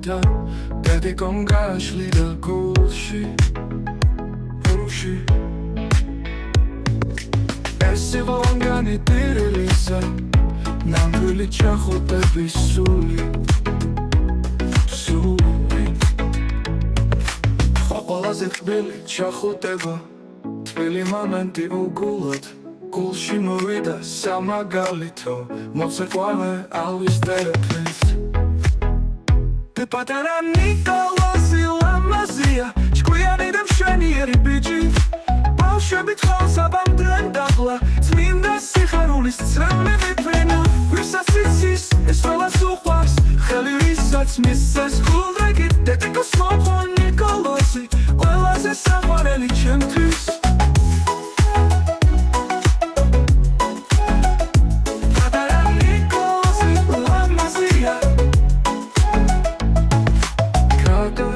და დედიკომ გაშლიდა გულში ეს ივანგანი დირილისა ნამდვილი ჩახუტების სული ყველაზე თბილი ჩახუტება თბილი მომენტი უგულად გულში მოვიდა სამაგალითო მოცეკვავე ალვისტერების პატარა ნიკოლოზი ლამაზია ჭკვიანი და მშვენიერი ბიჭი ბავშვები თვალს აბამდნენ დაღლა წმინდა სიხარულის წრემლი ვიფრინა ვისაც იცის ეს ყველას უყვარს ხელი ვისაც მისცეს გულდრეკით დედიკოს მოყვა ნიკოლოზი ყველაზე საყვარელი ჩემთვის პატარა ნიკოლოზი ლამაზია კაკა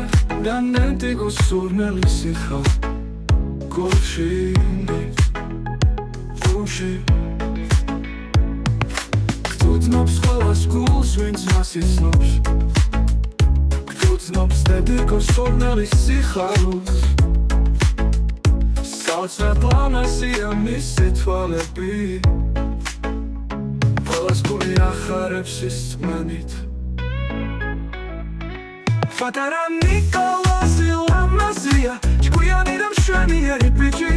და ნედიკოს სურნელი სიხა გულში გდუდნობს ყველას გულს ვინც მას იცნობს გდუდნობს დედიკოს სურნელის სიხარულს საოცრად ლამაზია მისი თვალები ყველას გული ახარებს ის წმენით პატარა ნიკოლოზი ლამაზია ჭკვიანი და მშვენიერი ბიჭი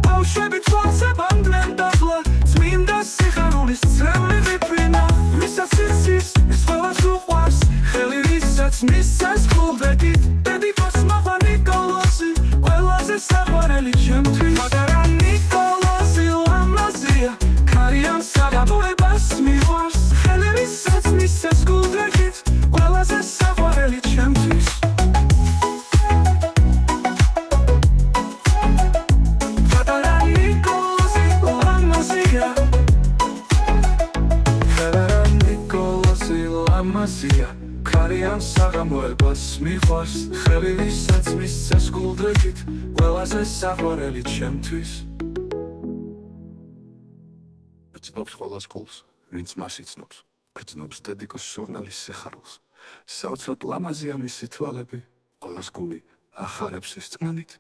ბავშვები თვალს აბამდნენ დაღლა წმინდა სიხარულის წრემლი ვიფრინა ვისაც იცის ეს ყველას უყვარს ხელი ვისაც მისცეს გულდრეკით დედიკოს მოყვა ნიკოლოზი ყველაზე საყვარელი ჩემთვის პატარა ნიკოლოზი ლამაზია ქარიან საგამოებას მიყვარს ხელი ვისაც მისცეს გულდრეკით ყველაზე საყვარელი ჩემთვის ქარიან საღამოებას მიყვარს ხელი ვისაც მისცეს გულდრეკით ყველაზე საყვარელი ჩემთვის გრძნობს ყველას გულს ვინც მას იცნობს გრძნობს დედიკოს სურნელის სიხარულს საოცრად ლამაზია მისი თვალები ყველას გული ახარებს ის წმენით